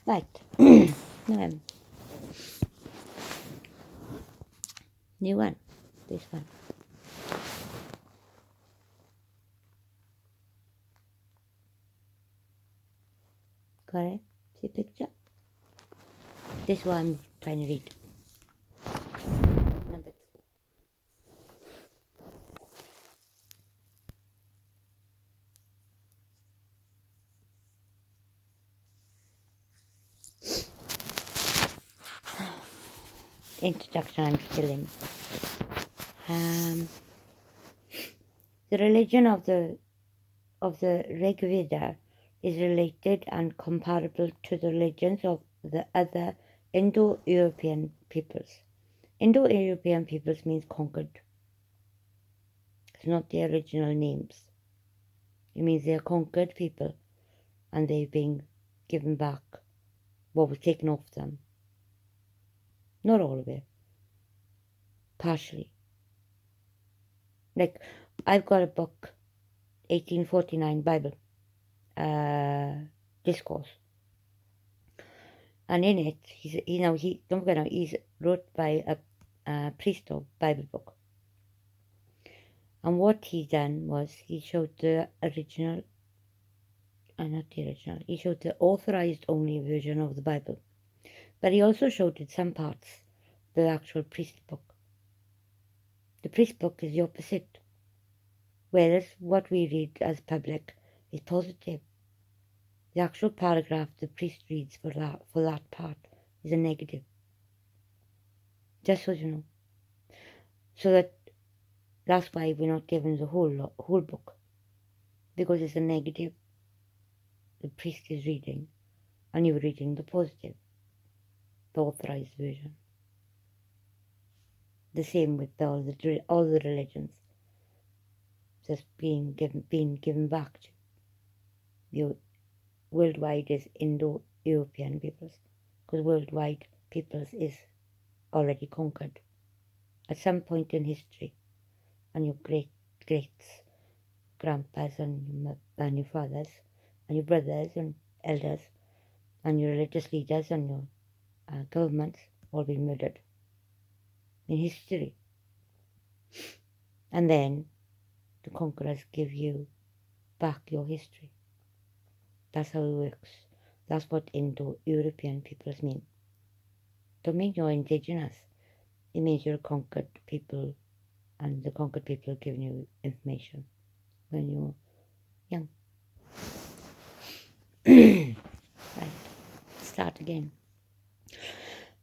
Right. Um, New one. This one. Correct? See picture? This one I'm trying to read. Number 2. Introduction I'm still in. The religion of the Rig Veda is related and comparable to the religions of the other Indo-European peoples. Indo-European peoples means conquered. It's not their original names. It means they are conquered people and they've been given back what was taken off them. Not all of it. Partially. Like, I've got a book, 1849 Bible, Discourse. And in it, don't forget now, he's wrote by a priest of Bible book. And what he done was he showed the original, not the original, he showed the authorized only version of the Bible. But he also showed in some parts the actual priest book. The priest book is the opposite. Whereas what we read as public is positive. The actual paragraph the priest reads for that part is a negative. Just so you know. So that's why we're not given the whole book. Because it's a negative the priest is reading, and you're reading the positive, the authorized version. The same with all the religions. Just being given back to you. Worldwide is Indo-European peoples, because worldwide peoples is already conquered at some point in history, and your greats, grandpas, and your fathers, and your brothers and elders, and your religious leaders and your governments all been murdered in history. And then the conquerors give you back your history. That's how it works. That's what Indo-European peoples mean. Don't mean you're indigenous. It means you're a conquered people, and the conquered people are giving you information when you're young. Right. Start again.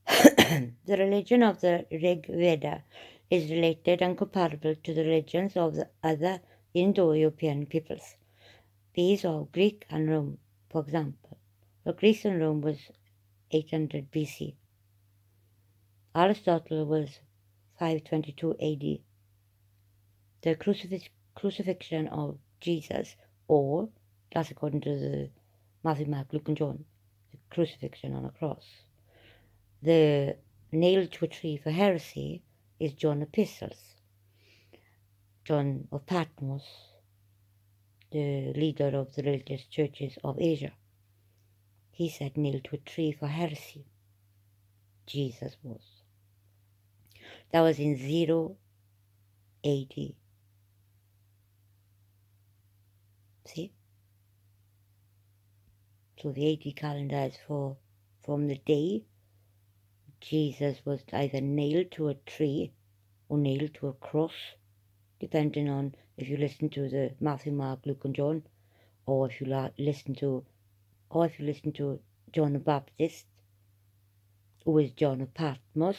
The religion of the Rig Veda is related and comparable to the religions of the other Indo-European peoples. These are Greek and Rome, for example. The Greece and Rome was 800 BC. Aristotle was 522 AD. The crucifixion of Jesus, or, that's according to the Matthew, Mark, Luke and John, the crucifixion on a cross. The nailed to a tree for heresy is John Epistles. John of Patmos, the leader of the religious churches of Asia. He said nailed to a tree for heresy. Jesus was. That was in 0 AD. See? So the AD calendar is from the day Jesus was either nailed to a tree or nailed to a cross, depending on if you listen to the Matthew, Mark, Luke and John, or if you listen to John the Baptist, who was John of Patmos,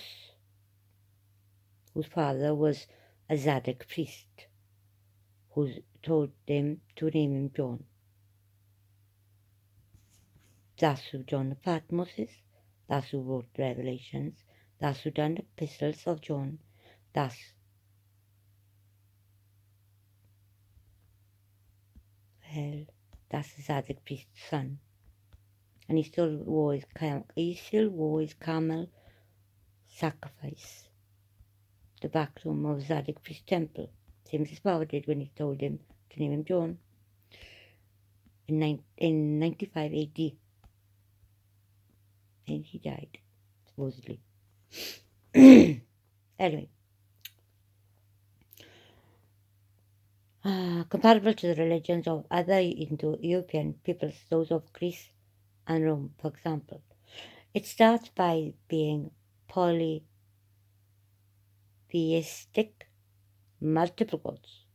whose father was a Zadok priest, who told them to name him John. That's who John of Patmos is. That's who wrote Revelations. That's who done the epistles of John. That's the Zadok priest's son. And he still wore his camel sacrifice. The back room of Zadok priest's temple. Same as his father did when he told him to name him John. In 95 AD. and he died, supposedly. Anyway, comparable to the religions of other Indo-European peoples, those of Greece and Rome, for example. It starts by being polytheistic, multiple gods,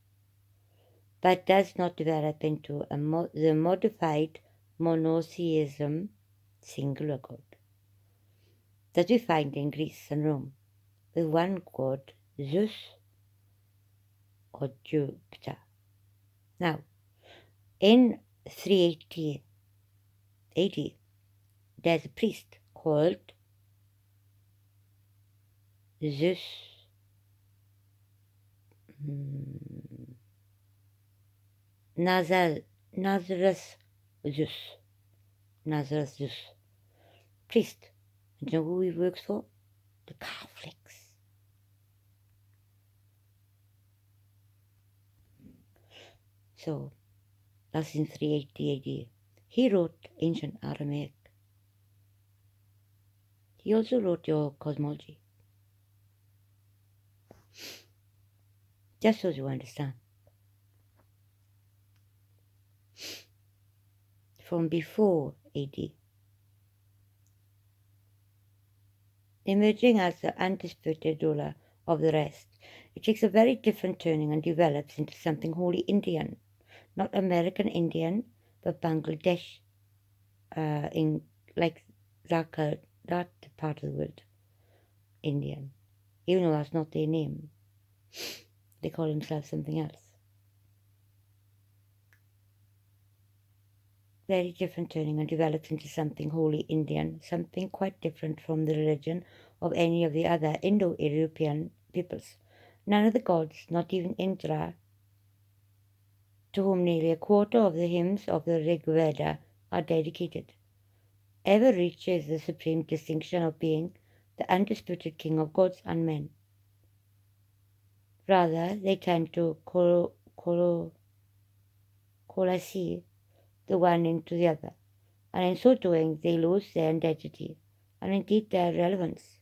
but does not develop into the modified monotheism, singular god, that we find in Greece and Rome, with one god, Zeus or Jupiter. Now, in 380 AD, there's a priest called Zeus Nazareth Zeus, priest. And you know who he works for? The Catholics. So, that's in 380 AD. He wrote ancient Aramaic. He also wrote your cosmology. Just so you understand. From before AD. Emerging as the undisputed ruler of the rest, it takes a very different turning and develops into something wholly Indian. Not American Indian, but Bangladesh, in like that part of the world, Indian. Even though that's not their name, they call themselves something else. Very different turning and develops into something wholly Indian, something quite different from the religion of any of the other Indo-European peoples. None of the gods, not even Indra, to whom nearly a quarter of the hymns of the Rig Veda are dedicated, ever reaches the supreme distinction of being the undisputed king of gods and men. Rather, they tend to coalesce the one into the other, and in so doing they lose their identity, and indeed their relevance.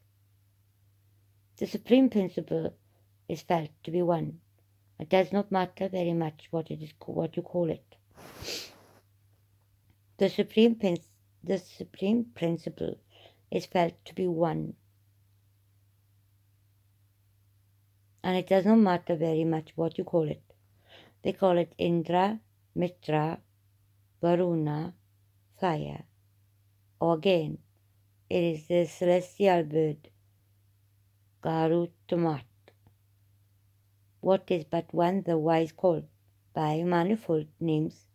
The supreme principle is felt to be one. It does not matter very much what you call it. The supreme principle is felt to be one, and it does not matter very much what you call it. They call it Indra, Mitra, Varuna, fire, or again, it is the celestial bird, Garudamat. What is but one the wise call, by manifold names,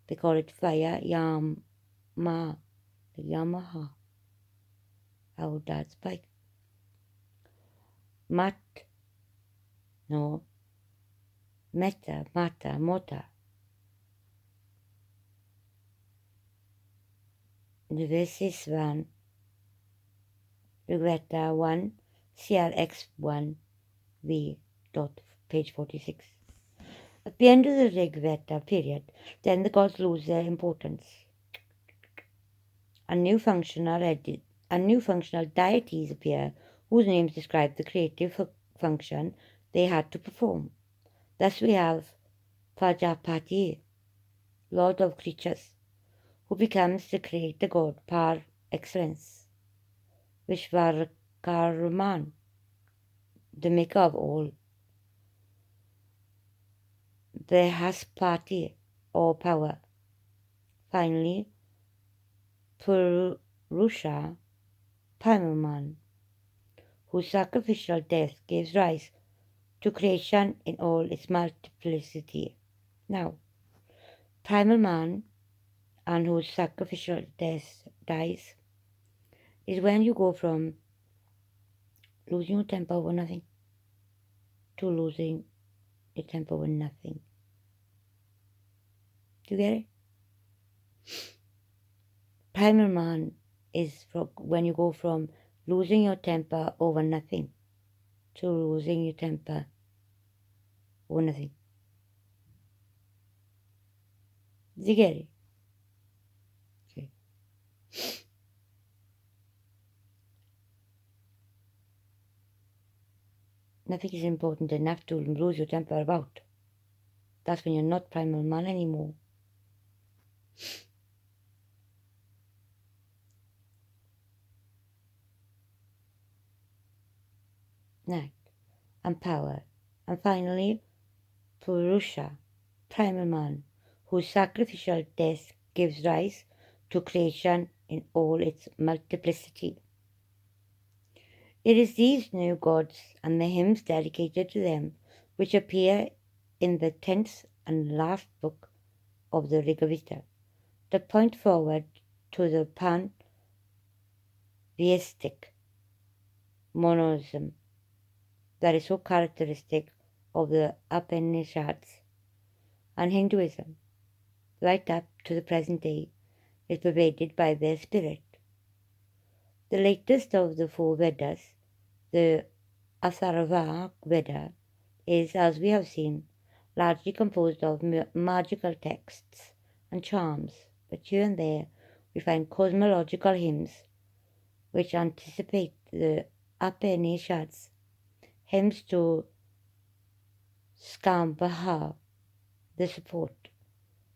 they call it fire, Yamaha, how that spike. Meta, Mota. This is one, Rigveda 1, CRX1, V. Page 46. At the end of the Rigveda period, then the gods lose their importance. And new functional deities appear, whose names describe the creative function they had to perform. Thus we have Prajapati, lord of creatures, who becomes the creator god par excellence. Vishwakarman, the maker of all. Brihaspati, or power. Finally, Purusha, primal man, whose sacrificial death gives rise to creation in all its multiplicity. Now, primal man, and whose sacrificial death dies, is when you go from losing your temper over nothing to losing your temper over nothing. Do you get it? Primal man is when you go from losing your temper over nothing to losing your temper over nothing. Do you get it? Okay. nothing is important enough to lose your temper about. That's when you're not primal man anymore. Night and power. And finally, Purusha, primal man, whose sacrificial death gives rise to creation in all its multiplicity. It is these new gods and the hymns dedicated to them which appear in the 10th and last book of the Rigveda that point forward to the pantheistic monoism that is so characteristic of the Upanishads and Hinduism, right up to the present day, is pervaded by their spirit. The latest of the 4 Vedas, the Atharva Veda, is, as we have seen, largely composed of magical texts and charms, but here and there we find cosmological hymns which anticipate the Upanishads, hymns to Skambha, the support,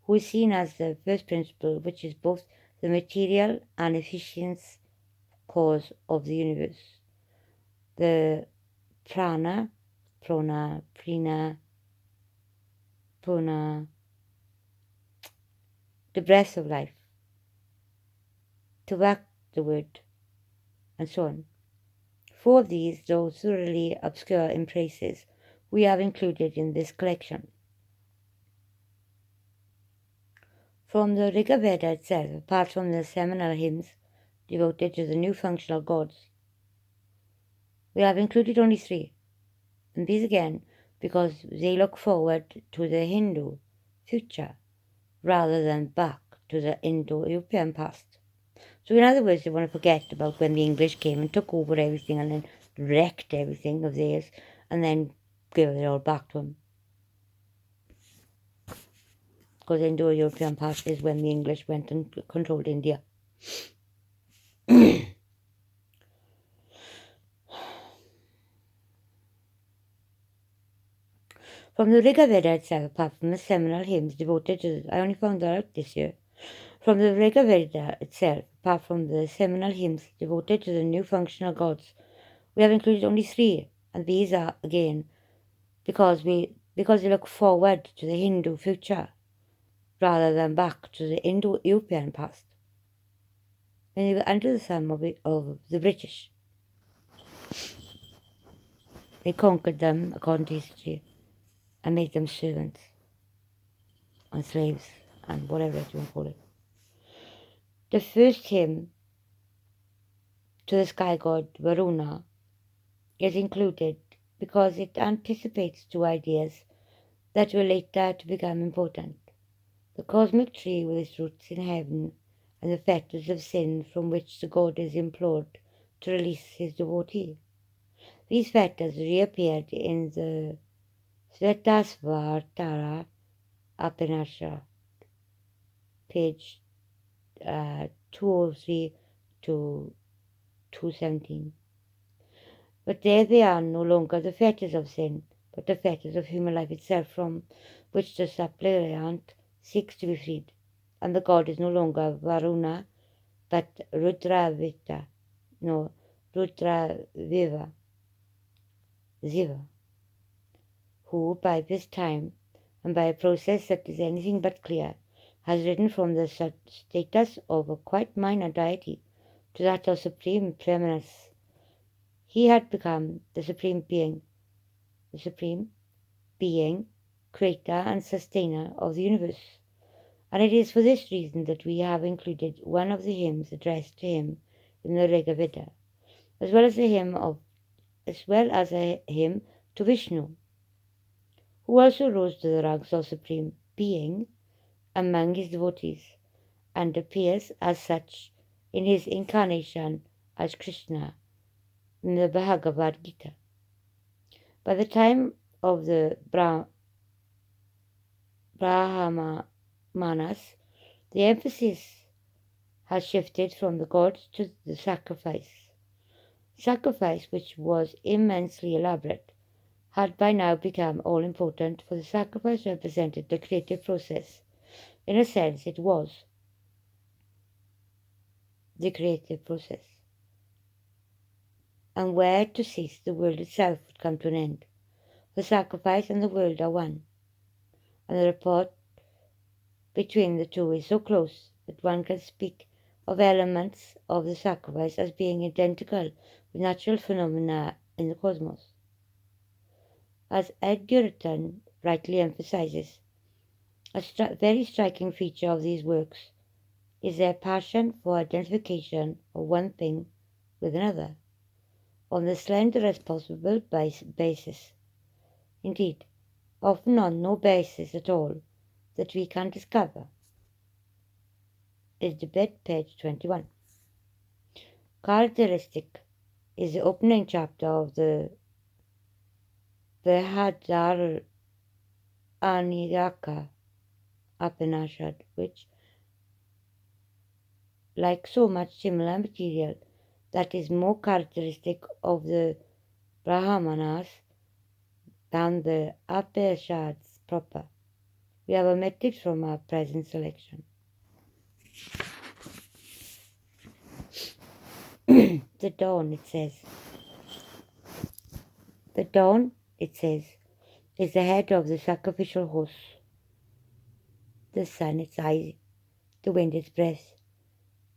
who is seen as the first principle which is both the material and efficient cause of the universe. The prana, puna, the breath of life, to work the word, and so on. 4 of these, though thoroughly obscure in places, we have included in this collection. From the Rigveda itself, apart from the seminal hymns devoted to the new functional gods, we have included only 3, and these again because they look forward to the Hindu future rather than back to the Indo-European past. So in other words, they want to forget about when the English came and took over everything and then wrecked everything of theirs and then give it all back to them. Because the Indo-European past is when the English went and controlled India. From the Rigveda itself, apart from the seminal hymns devoted to I only found that out this year. From the Rigveda itself, apart from the seminal hymns devoted to the new functional gods, we have included only 3, and these are, again, because they look forward to the Hindu future rather than back to the Indo-European past, when they were under the thumb of the British. They conquered them, according to history, and made them servants and slaves and whatever you want to call it. The first hymn to the sky god Varuna is included because it anticipates 2 ideas that will later to become important: the cosmic tree with its roots in heaven and the fetters of sin from which the god is implored to release his devotee. These fetters reappeared in the Svetasvatara Upanishad, page 203 to 217. But there they are no longer the fetters of sin, but the fetters of human life itself, from which the suppliant seeks to be freed. And the god is no longer Varuna, but Rudraviva, Ziva, who by this time, and by a process that is anything but clear, has risen from the status of a quite minor deity to that of supreme preeminence. He had become the supreme being, creator and sustainer of the universe. And it is for this reason that we have included one of the hymns addressed to him in the Rigveda, as well as a hymn to Vishnu, who also rose to the ranks of supreme being among his devotees, and appears as such in his incarnation as Krishna in the Bhagavad Gita. By the time of the Brahmanas, the emphasis has shifted from the gods to the sacrifice which was immensely elaborate had by now become all important, for the sacrifice represented the creative process. In a sense, it was the creative process. And where to cease, the world itself would come to an end. The sacrifice and the world are one, and the rapport between the two is so close that one can speak of elements of the sacrifice as being identical with natural phenomena in the cosmos. As Ed Guriton rightly emphasizes, a very striking feature of these works is their passion for identification of one thing with another, on the slenderest possible basis. Indeed, often on no basis at all that we can discover. Is the bit page 21. Characteristic is the opening chapter of the Brihadaranyaka Upanishad, which, like so much similar material that is more characteristic of the Brahmanas than the Upanishads proper, we have omitted from our present selection. The dawn, it says. The dawn, it says, is the head of the sacrificial horse. The sun its eyes, the wind its breath,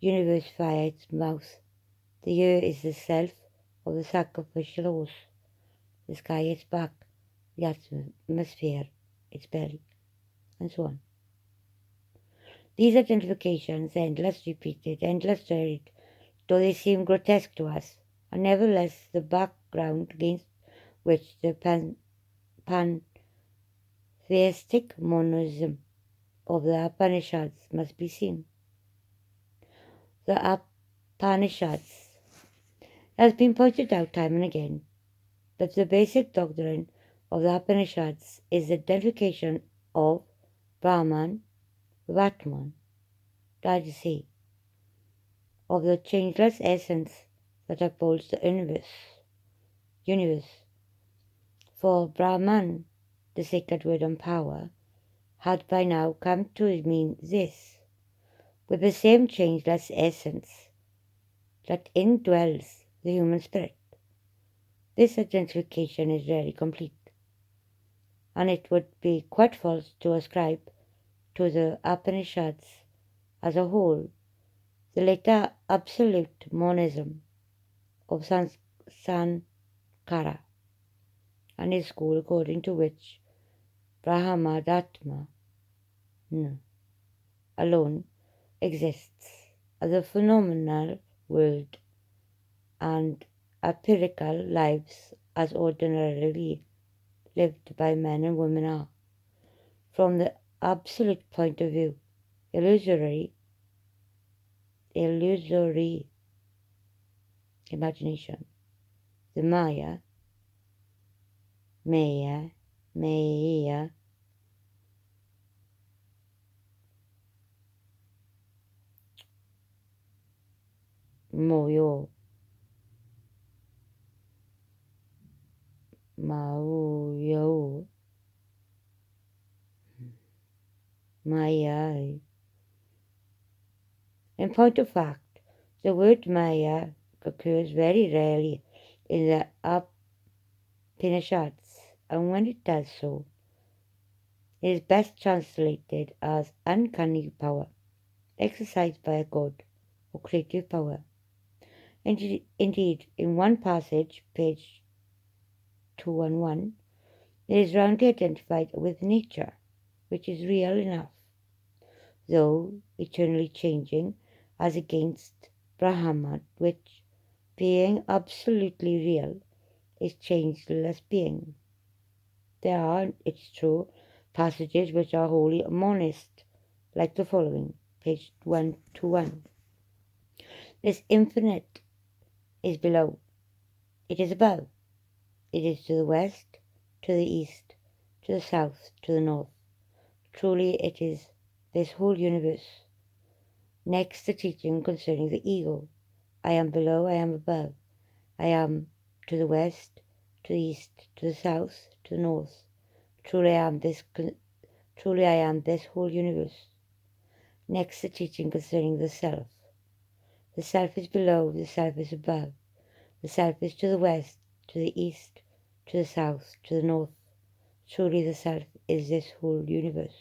universe fire its mouth. The air is the self of the sacrificial horse, the sky its back, the atmosphere its belly, and so on. These identifications, endless repeated, endless varied, though they seem grotesque to us, are nevertheless the background against which the pantheistic monism of the Upanishads must be seen. The Upanishads has been pointed out time and again that the basic doctrine of the Upanishads is the identification of Brahman with Atman, that is, of the changeless essence that upholds the universe. For Brahman, the sacred word and power, had by now come to mean this, with the same changeless essence that indwells the human spirit. This identification is rarely complete, and it would be quite false to ascribe to the Upanishads as a whole the later absolute monism of Sankara and his school, according to which Brahmadatma alone exists as a phenomenal world and empirical lives as ordinarily lived by men and women are. From the absolute point of view, illusory imagination, the Maya, Mauyo, Maya. In point of fact, the word Maya occurs very rarely in the Upanishads, and when it does so, it is best translated as uncanny power, exercised by a god, or creative power. Indeed, in one passage, page 211, it is roundly identified with nature, which is real enough, though eternally changing, as against Brahman, which, being absolutely real, is changeless being. There are, it's true, passages which are wholly monist, like the following, page 121. This infinite is below, it is above, it is to the west, to the east, to the south, to the north. Truly it is this whole universe. Next, the teaching concerning the ego. I am below, I am above, I am to the west, to the east, to the south, to the north. Truly I am this whole universe. Next, the teaching concerning the self. The self is below, the self is above. The self is to the west, to the east, to the south, to the north. Truly the self is this whole universe.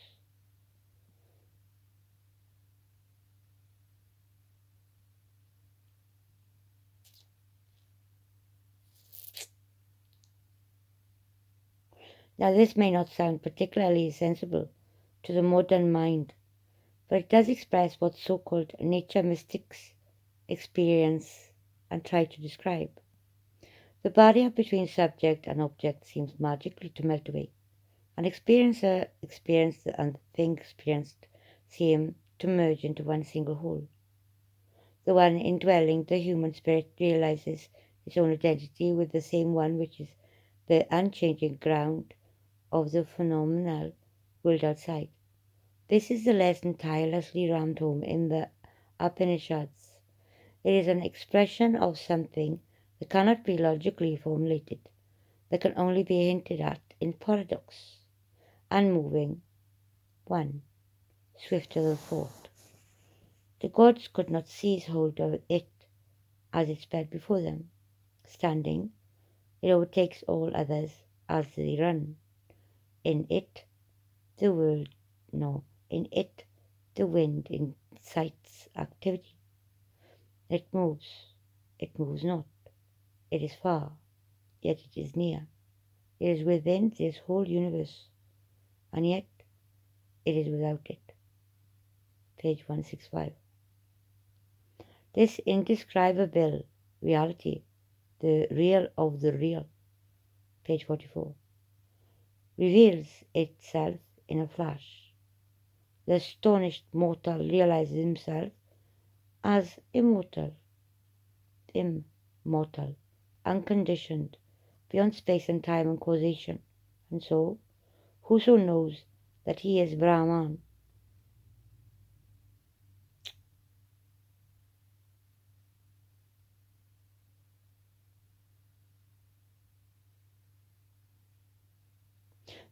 Now this may not sound particularly sensible to the modern mind, but it does express what so-called nature mystics experience and try to describe. The barrier between subject and object seems magically to melt away. An experiencer experienced and the thing experienced seem to merge into one single whole. The one indwelling the human spirit realizes its own identity with the same one which is the unchanging ground of the phenomenal world outside. This is the lesson tirelessly rammed home in the Upanishads. It is an expression of something that cannot be logically formulated, that can only be hinted at in paradox. Unmoving, one, swifter than thought. The gods could not seize hold of it as it sped before them. Standing, it overtakes all others as they run. In it, the world, no, in it, the wind incites activity. It moves not. It is far, yet it is near. It is within this whole universe, and yet it is without it. Page 165. This indescribable reality, the real of the real, page 44, reveals itself in a flash. The astonished mortal realizes himself as immortal, unconditioned, beyond space and time and causation, and so, whoso knows that he is Brahman,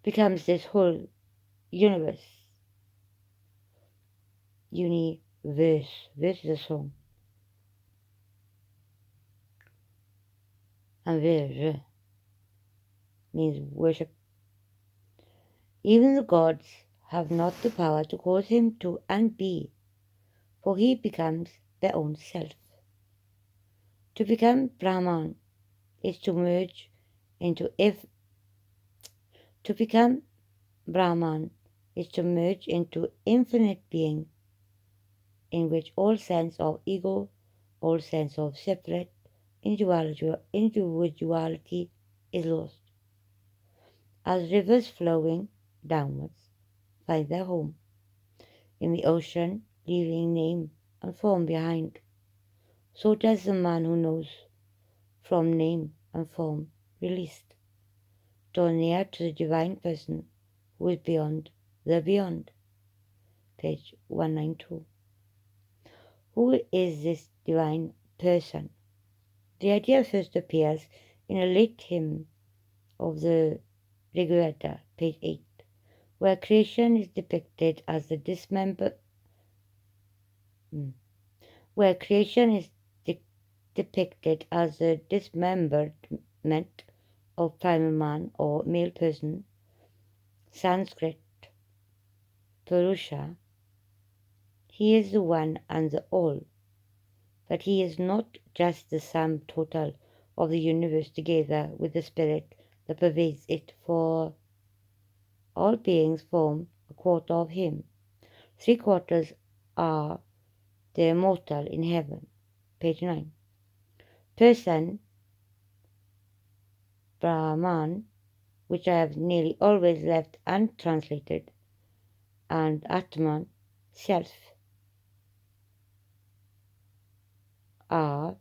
becomes this whole universe. Universe. Verse is a song. And verse means worship. Even the gods have not the power to cause him to unbe, for he becomes their own self. To become Brahman is to merge into to become Brahman is to merge into infinite being, in which all sense of ego, all sense of separate individuality is lost. As rivers flowing downwards find their home in the ocean, leaving name and form behind, so does the man who knows from name and form released, draw near to the divine person who is beyond the beyond. Page 192. Who is this divine person? The idea first appears in a late hymn of the Rigveda, page 8, where creation is depicted as the dismemberment of primal man or male person, Sanskrit Purusha. He is the one and the all, but he is not just the sum total of the universe together with the spirit that pervades it, for all beings form a quarter of him. 3/4 are the immortal in heaven. Page 9. Person, Brahman, which I have nearly always left untranslated, and Atman, self, are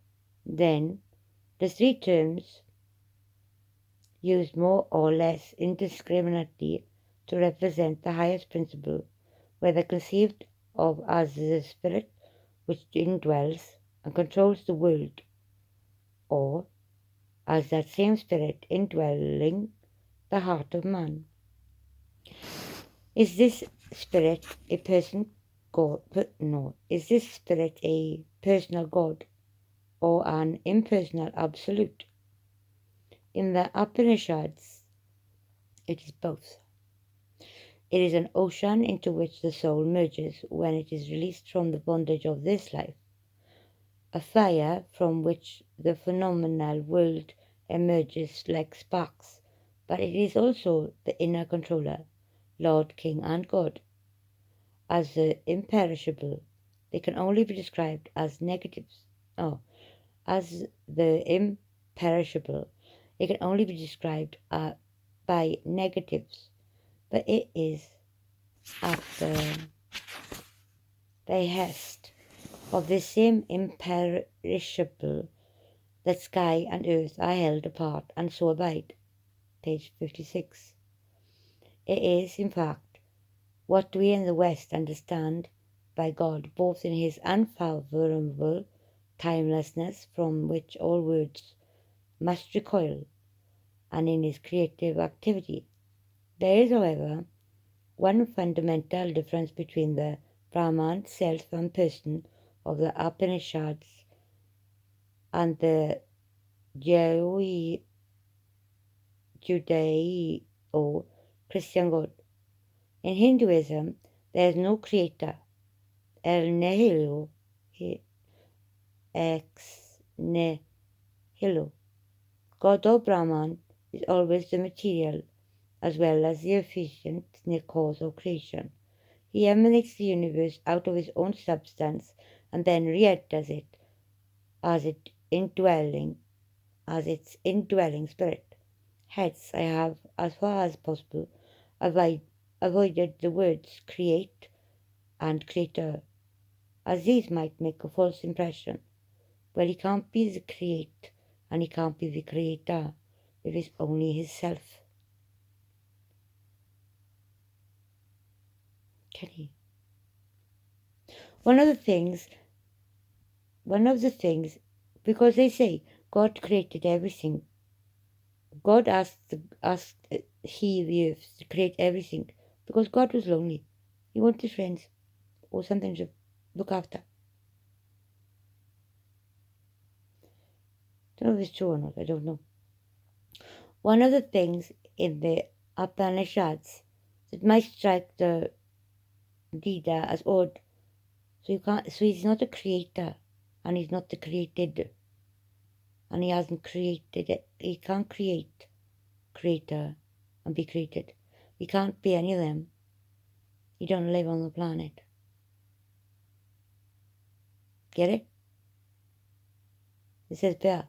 then the three terms used more or less indiscriminately to represent the highest principle, whether conceived of as the spirit which indwells and controls the world, or as that same spirit indwelling the heart of man. Is this spirit a person God? No. Is this spirit a personal God or an impersonal absolute? In the Upanishads, it is both. It is an ocean into which the soul merges when it is released from the bondage of this life, a fire from which the phenomenal world emerges like sparks, but it is also the inner controller, Lord, King, and God. As the imperishable, they can only be described as negatives. Oh, as the imperishable, it can only be described by negatives, but it is at the behest of this same imperishable that sky and earth are held apart and so abide. Page 56. It is, in fact, what we in the West understand by God, both in his unfathomable timelessness from which all words must recoil, and in his creative activity. There is, however, one fundamental difference between the Brahman, self and person of the Upanishads and the Judeo-Christian God. In Hinduism, there is no creator, el nihilo ex nihilo. God or Brahman is always the material as well as the efficient cause of creation. He emanates the universe out of his own substance and then re-enters it as its indwelling spirit. Hence, I have, as far as possible, avoided the words create and creator, as these might make a false impression. Well, he can't be the create and he can't be the creator if it's only his self. Can he? One of the things, because they say God created everything. God asked he the earth to create everything because God was lonely. He wanted friends or something to look after. I don't know if it's true or not, I don't know. One of the things in the Upanishads that might strike the reader as odd, so he's not a creator and he's not the created, and he hasn't created it. He can't create, creator, and be created. He can't be any of them. He don't live on the planet. Get it? It says there.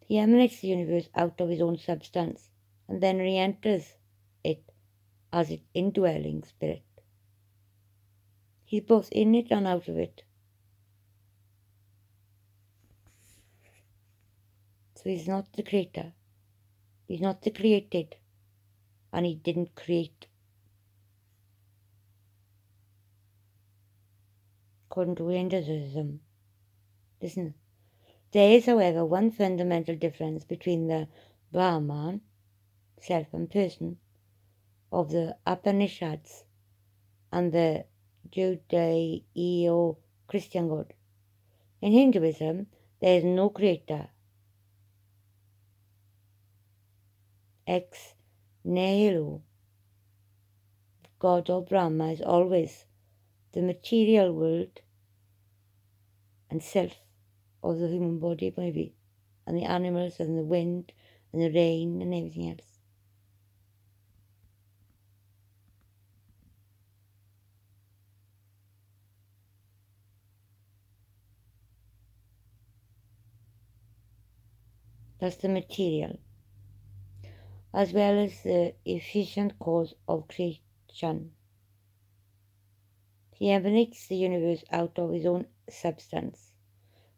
He emanates the universe out of his own substance and then re-enters it as its indwelling spirit. He's both in it and out of it. So he's not the creator. He's not the created. And he didn't create. According to Hinduism. Listen. There is, however, one fundamental difference between the Brahman, self and person, of the Upanishads and the Judeo-Christian God. In Hinduism, there is no creator. Ex nihilo. God or Brahma is always the material world and self of the human body, maybe, and the animals and the wind and the rain and everything else. That's the material, as well as the efficient cause of creation. He emanates the universe out of his own substance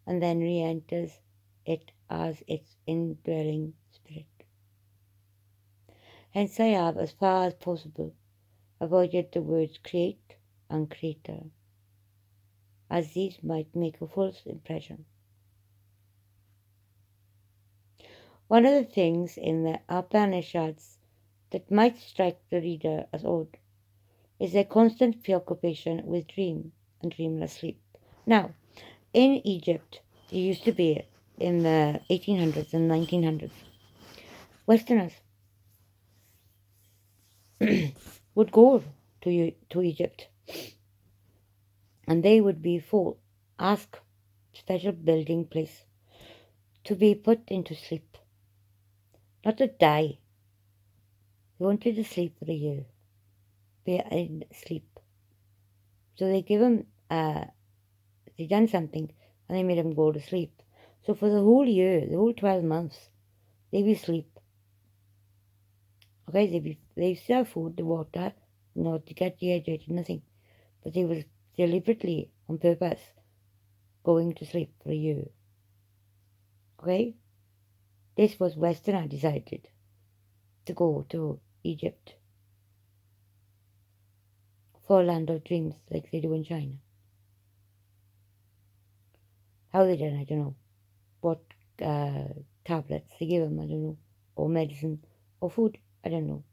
and then re-enters it as its indwelling spirit. Hence I have, as far as possible, avoided the words create and creator, as these might make a false impression. One of the things in the Upanishads that might strike the reader as odd is their constant preoccupation with dream and dreamless sleep. Now, in Egypt, it used to be in the 1800s and 1900s, Westerners would go to Egypt, and they would be ask special building place to be put into sleep, not to die. They wanted to sleep for a year, be in sleep. So they give him, they done something, and they made him go to sleep. So for the whole year, the whole 12 months, they be sleep. Okay, they still have food, the water, not to get dehydrated, nothing. But they was deliberately, on purpose, going to sleep for a year. Okay? This was Westerner decided to go to Egypt for Land of Dreams like they do in China. How they done, I don't know. What tablets they give them, I don't know. Or medicine, or food, I don't know.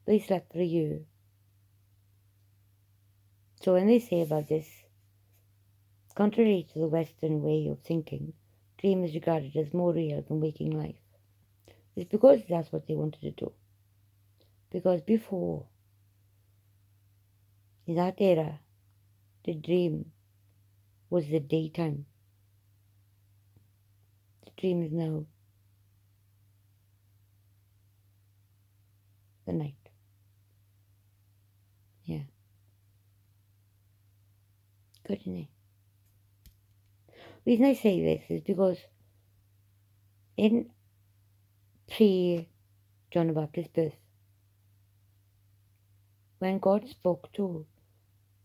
They slept for a year. So when they say about this, contrary to the Western way of thinking, dream is regarded as more real than waking life. It's because that's what they wanted to do. Because before, in that era, the dream was the daytime. The dream is now the night. Yeah. Good, isn't it? The reason I say this is because in pre-John the Baptist's birth, when God spoke to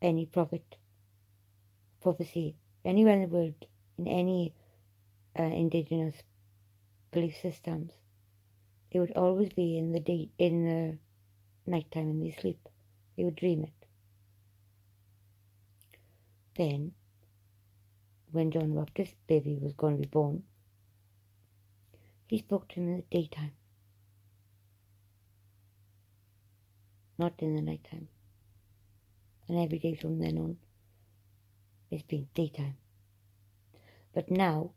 any prophecy, anywhere in the world, in any indigenous belief systems, it would always be in the nighttime when they sleep. They would dream it. Then, when John the Baptist's baby was going to be born, he spoke to him in the daytime, not in the nighttime. And every day from then on, it's been daytime. But now,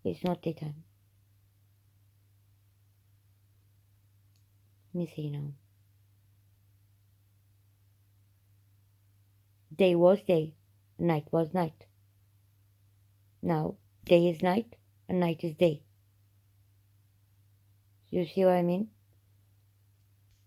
it's not daytime. Let me see now. Day was day, night was night. Now, day is night, and night is day. You see what I mean?